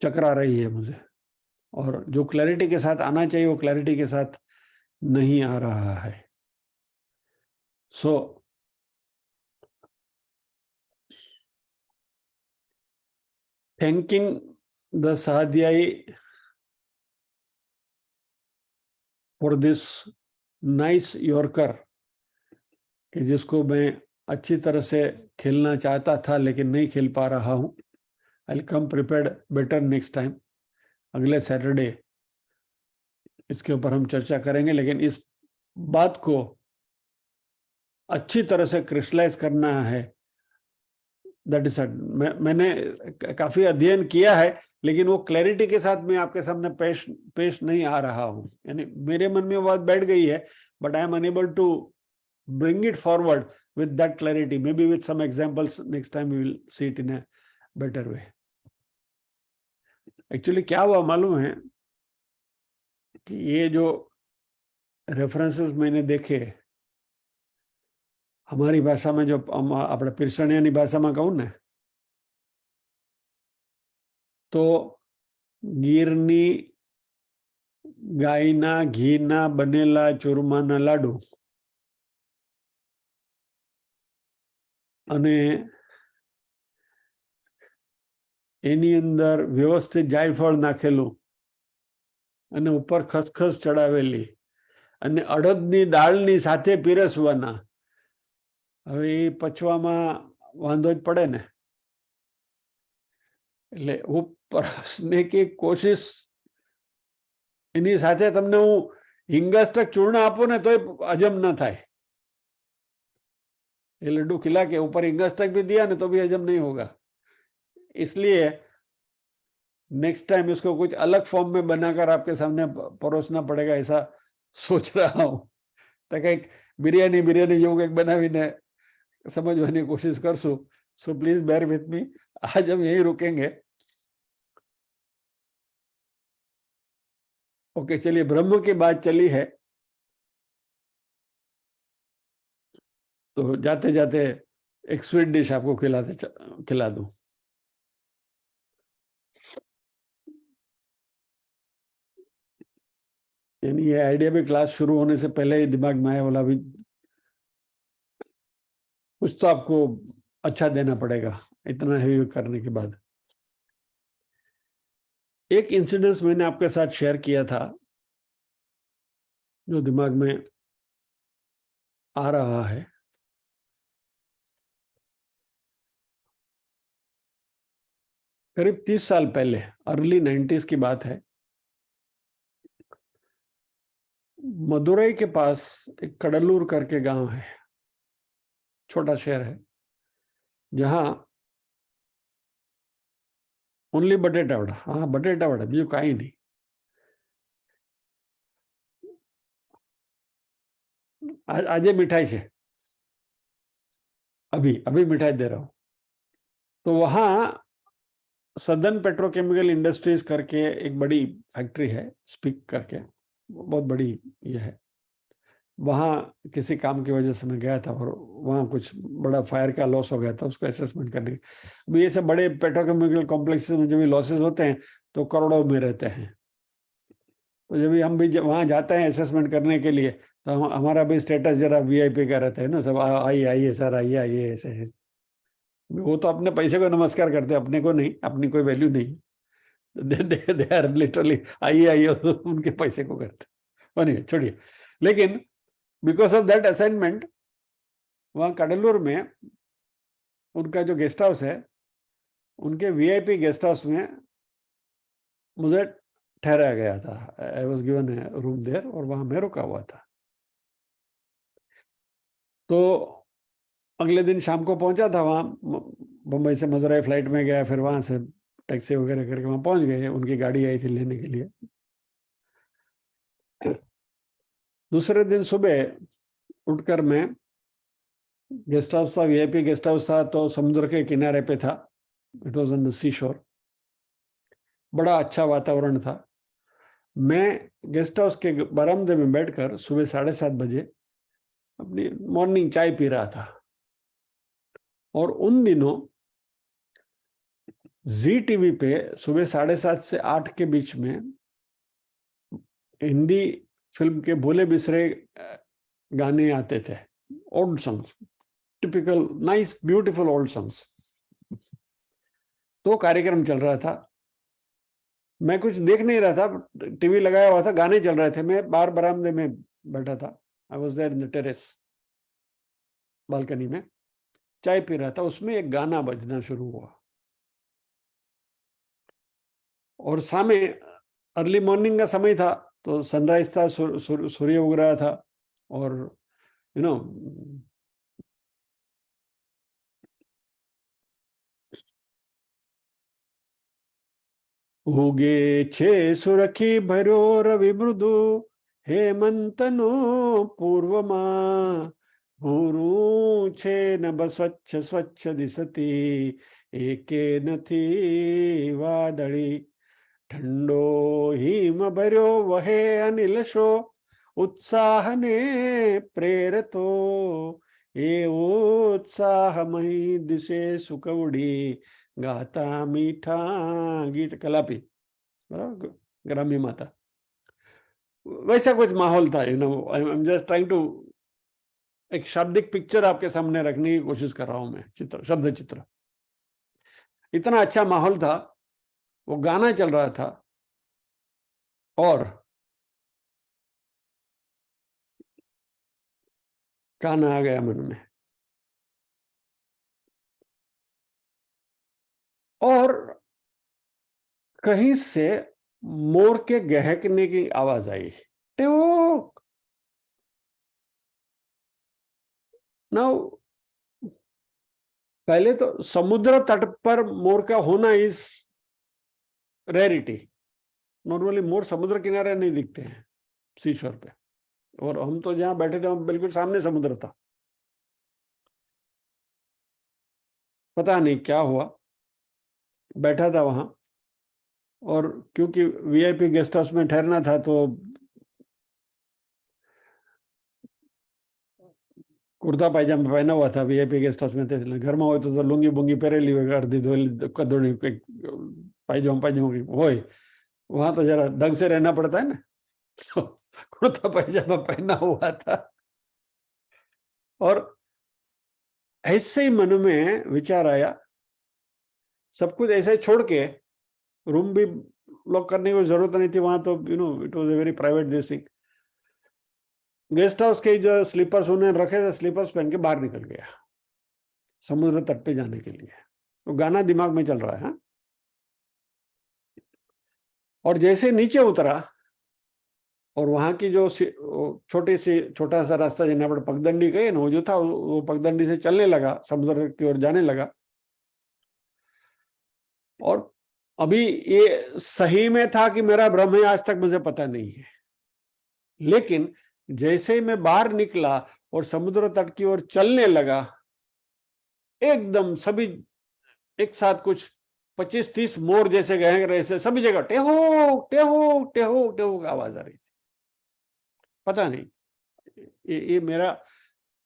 A: चकरा रही है मुझे, और जो क्लैरिटी के साथ आना चाहिए वो क्लैरिटी के साथ नहीं आ रहा है। सो थैंकिंग द साध्यायी फॉर दिस नाइस यॉर्कर, कि जिसको मैं अच्छी तरह से खेलना चाहता था लेकिन नहीं खेल पा रहा हूं। I will come prepared better next time. अगले सैटरडे इसके ऊपर हम चर्चा करेंगे, लेकिन इस बात को अच्छी तरह से क्रिस्टलाइज करना है। दैट इज मैंने काफी अध्ययन किया है, लेकिन वो क्लैरिटी के साथ मैं आपके सामने पेश नहीं आ रहा हूं। यानी मेरे मन में वो बात बैठ गई है, but I am unable to bring it forward with that clarity. Maybe with some examples next time we will see it in a better way. Actually क्या हुआ मालूम है कि ये जो रेफरेंसेस मैंने देखे हमारी भाषा में, जो अपने पिरसणियानी भाषा में कहूं ने तो ગીરની ગાયના ઘીના બનેલા ચૂરમાના લાડુ અને એની અંદર વ્યવસ્થિત જાયફળ નાખેલું અને ઉપર ખસખસ ચડાવેલી અને અડદની દાળની સાથે પીરસવાના। હવે એ પચવામાં વાંધો જ પડે ને, એટલે હું પરસને की कोशिश એની સાથે તમને હું હિંગાષ્ટક ચૂર્ણ આપું ને તોય હજમ ન થાય। ये लड्डू खिला के ऊपर हिंगाष्टक भी दिया ना तो भी हजम नहीं होगा। इसलिए नेक्स्ट टाइम इसको कुछ अलग फॉर्म में बनाकर आपके सामने परोसना पड़ेगा, ऐसा सोच रहा हूं। तो कई बिरयानी जेवुं कंईक बनावीने समझवानी कोशिश करशुं। So please bear with me. आज हम यही रुकेंगे। ओके, चलिए, ब्रह्म की बात चली है तो जाते जाते एक स्वीट डिश आपको खिला दूं। यानी ये आइडिया भी क्लास शुरू होने से पहले ही दिमाग में आया, बोला अभी कुछ तो आपको अच्छा देना पड़ेगा इतना हेवी करने के बाद। एक इंसिडेंस मैंने आपके साथ शेयर किया था जो दिमाग में आ रहा है। करीब 30 साल पहले, अर्ली 90s की बात है। मदुरई के पास एक कडलूर करके गांव है, छोटा शहर है, जहां ओनली बटेटा वड़ा, हाँ बटेटा वड़ा, बीजू काई नहीं। આજે मिठाई છે, अभी अभी मिठाई दे रहा हूं। तो वहां सदर्न पेट्रोकेमिकल इंडस्ट्रीज करके एक बड़ी फैक्ट्री है, स्पीक करके, बहुत बड़ी ये है। वहाँ किसी काम की वजह से मैं गया था और वहाँ कुछ बड़ा फायर का लॉस हो गया था, उसको असेसमेंट करने के। अभी ये सब बड़े पेट्रोकेमिकल कॉम्प्लेक्सेस में जब भी लॉसेस होते हैं तो करोड़ों में रहते हैं। तो जब भी हम भी वहाँ जाते हैं असेसमेंट करने के लिए, तो हमारा भी स्टेटस जरा वीआईपी का रहता है ना, सब आइए आइए सर, आइए आइए, ऐसे है। वो तो अपने पैसे को नमस्कार करते हैं, अपने को नहीं, अपनी कोई वैल्यू नहीं। दे आर लिटरली आइए आइए उनके पैसे को करते। और नहीं, छोड़िए। लेकिन बिकॉज ऑफ दैट असाइनमेंट, वहां कडलूर में उनका जो गेस्ट हाउस है, उनके वीआईपी गेस्ट हाउस में मुझे ठहराया गया था। I was given a room there, और वहां मैं रुका हुआ था। तो अगले दिन शाम को पहुंचा था वहां, मुंबई से मदुरई फ्लाइट में गया, फिर वहां से टैक्सी वगैरह करके वहां पहुंच गए। उनकी गाड़ी आई थी लेने के लिए। दूसरे दिन सुबह उठकर मैं, गेस्ट हाउस था, वीआईपी गेस्ट हाउस था, तो समुद्र के किनारे पे था। इट वॉज ऑन द सी शोर। बड़ा अच्छा वातावरण था। मैं गेस्ट हाउस के बरामदे में बैठकर सुबह 7:30 बजे अपनी मॉर्निंग चाय पी रहा था। और उन दिनों जी टीवी पे सुबह 7:30 से 8 के बीच में हिंदी फिल्म के बोले बिसरे गाने आते थे, old songs, typical nice beautiful old songs. तो कार्यक्रम चल रहा था, मैं कुछ देख नहीं रहा था, टीवी लगाया हुआ था, गाने चल रहे थे। मैं बाहर बरामदे में बैठा था। I was there in the terrace, balcony में चाय पी रहा था। उसमें एक गाना बजना शुरू हुआ, और सामने अर्ली मॉर्निंग का समय था, तो सनराइज था, सूर्य उग रहा था। और यू नो उगे छे सुरखी भर्यो रवि मृदु, हेमंतनो पूर्वमा, भूरू छे नभ स्वच्छ स्वच्छ दिसती, एके नथी वादળી, ठंडो हिम भर्यो वहे अनिल शो, उत्साह ने प्रेरतो, ए उत्साहमयी दिशे सुकवड़ी, गाता मीठा गीत। कलापी, ग्राम्य माता, वैसा कुछ माहौल था। I am just trying to एक शाब्दिक पिक्चर आपके सामने रखने की कोशिश कर रहा हूं मैं, चित्र, शब्द चित्र। इतना अच्छा माहौल था, वो गाना चल रहा था, और गाना आ गया मन में, और कहीं से मोर के गहकने की आवाज आई। टेवोक। नाउ, पहले तो समुद्र तट पर मोर का होना इज रेरिटी। नॉर्मली मोर समुद्र किनारे नहीं दिखते हैं, सीशोर पे। और हम तो जहां बैठे थे बिल्कुल सामने समुद्र था। पता नहीं क्या हुआ, बैठा था वहां, और क्योंकि वीआईपी गेस्ट हाउस में ठहरना था, तो कुर्ता पायजामा पहना हुआ था वीआईपी गेस्ट हाउस में थे, घर में हो तो लुंगी बुंगी पहरेली હોય अर्धी धोली कदोड़ी पायजामा की હોય, वहां तो जरा ढंग से रहना पड़ता है ना, तो कुर्ता पायजामा पहना हुआ था। और ऐसे ही मन में विचार आया, सब कुछ ऐसे छोड़ के, रूम भी लॉक करने की जरूरत नहीं थी वहां, तो it was a very private this thing. Guest house के जो स्लीपर्स उन्होंने रखे थे, स्लीपर्स पहन के बाहर निकल गया समुद्र तट पे जाने के लिए। तो गाना दिमाग में चल रहा है। और जैसे नीचे उतरा और वहां की जो छोटा सा रास्ता जिन्हें पर पगडंडी कहे ना, वो जो था वो पगडंडी से चलने लगा, समुद्र की ओर जाने लगा। और अभी ये सही में था कि मेरा भ्रम है, आज तक मुझे पता नहीं है, लेकिन जैसे ही मैं बाहर निकला और समुद्र तट की ओर चलने लगा, एकदम सभी एक साथ कुछ 25-30 मोर जैसे गए रहे से सभी जगह टेहो टेहो टेहो टेहो की आवाज आ रही थी। पता नहीं ये मेरा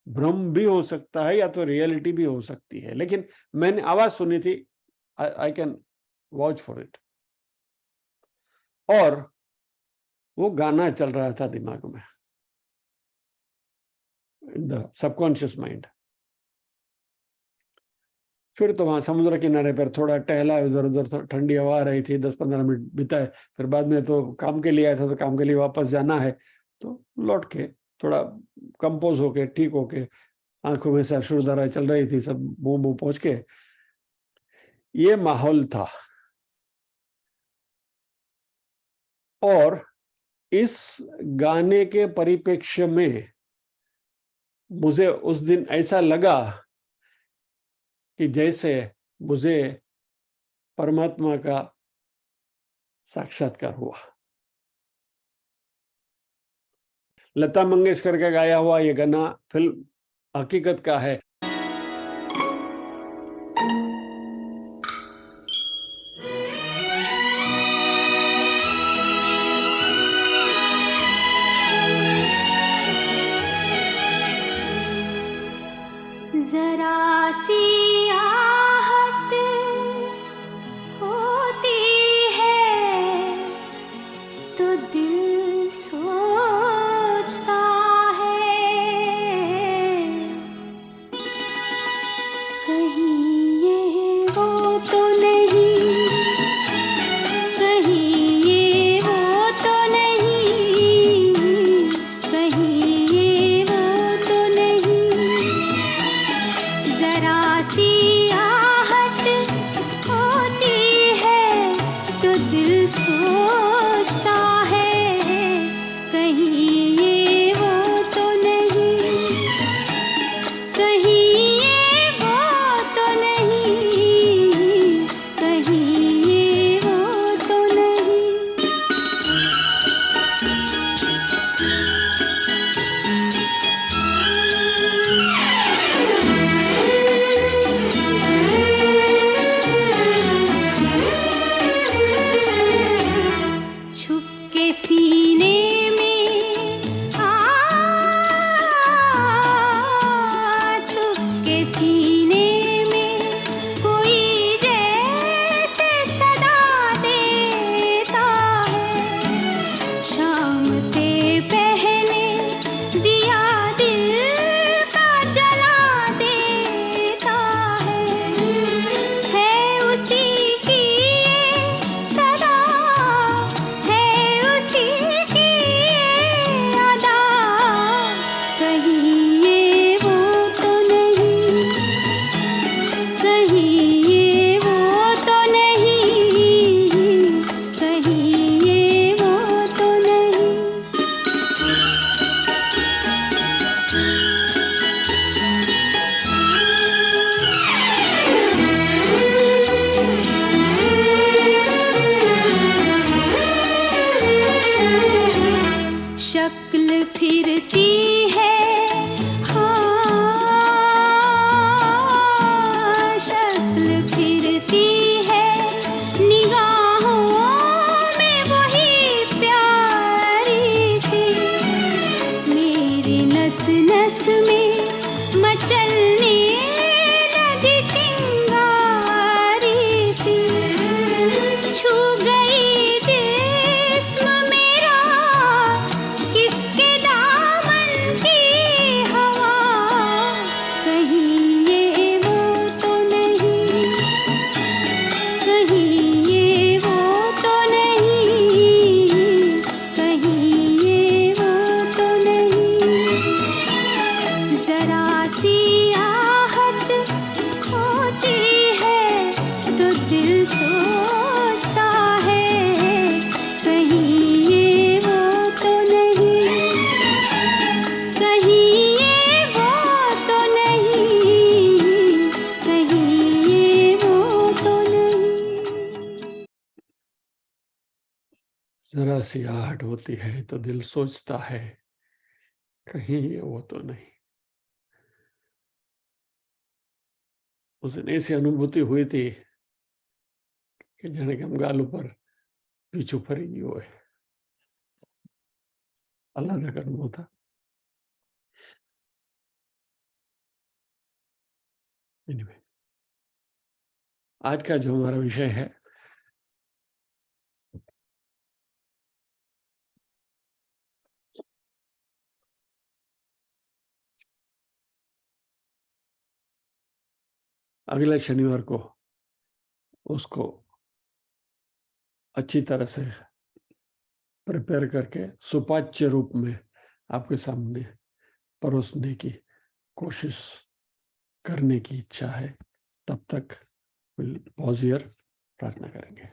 A: भ्रम भी हो सकता है या तो रियलिटी भी हो सकती है, लेकिन मैंने आवाज सुनी थी, I can watch for it. और वो गाना चल रहा था दिमाग में, इन द सबकॉन्शियस माइंड। फिर तो वहां समुद्र किनारे पर थोड़ा टहला, उधर उधर ठंडी हवा आ रही थी, 10-15 मिनट बिताए। फिर बाद में तो काम के लिए आया था, तो काम के लिए वापस जाना है, तो लौट के थोड़ा कंपोज होके, ठीक होके, आंखों में से अश्रुधारा चल रही थी, सब मुंह पहुंच के, ये माहौल था। और इस गाने के परिप्रेक्ष्य में मुझे उस दिन ऐसा लगा कि जैसे मुझे परमात्मा का साक्षात्कार हुआ। लता मंगेशकर का गाया हुआ ये गाना फिल्म हकीकत का है।
C: जरा सी आहट होती है तो दिल सोचता है, कहीं ये वो तो नहीं, कहीं ये वो तो नहीं, कहीं ये वो तो नहीं, जरा सी
A: जरा सी आहट होती है तो दिल सोचता है कहीं ये वो तो नहीं। उस दिन ऐसी अनुभूति हुई थी कि जाने के हम गाल ऊपर पीछू फरी गयो है। अल्लाह तक अनुभव था। Anyway, आज का जो हमारा विषय है अगले शनिवार को उसको अच्छी तरह से प्रिपेयर करके सुपाच्य रूप में आपके सामने परोसने की कोशिश करने की इच्छा है। तब तक पॉज हियर, प्रार्थना करेंगे।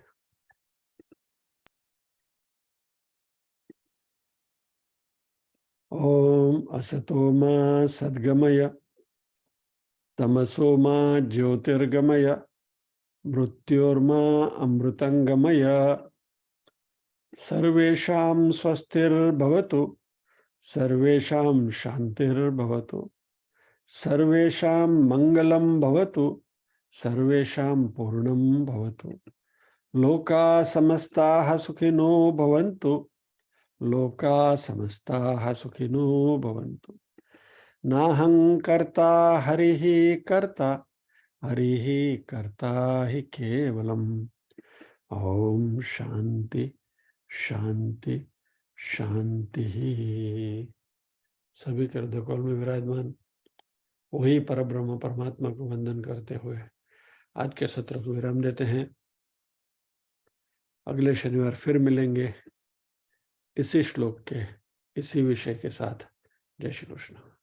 A: ओम असतो मा सद्गमय तमसो मा ज्योतिर्गमय मृत्योर्मा अमृतंगमय सर्वेषां स्वस्तिर्भवतु सर्वेषां शांतिर्भवतु सर्वेषां मंगलं भवतु सर्वेषां पूर्णं भवतु लोका समस्ताः सुखिनो भवन्तु लोका समस्ताः सुखिनो भवन्तु नाहं कर्ता हरिः कर्ता हरिः कर्ता हि केवलम्। ओम शांति शांति शांति। सभी के हृदय कमल में विराजमान वही परब्रह्म परमात्मा को वंदन करते हुए आज के सत्र को विराम देते हैं। अगले शनिवार फिर मिलेंगे इसी श्लोक के इसी विषय के साथ। जय श्री कृष्ण।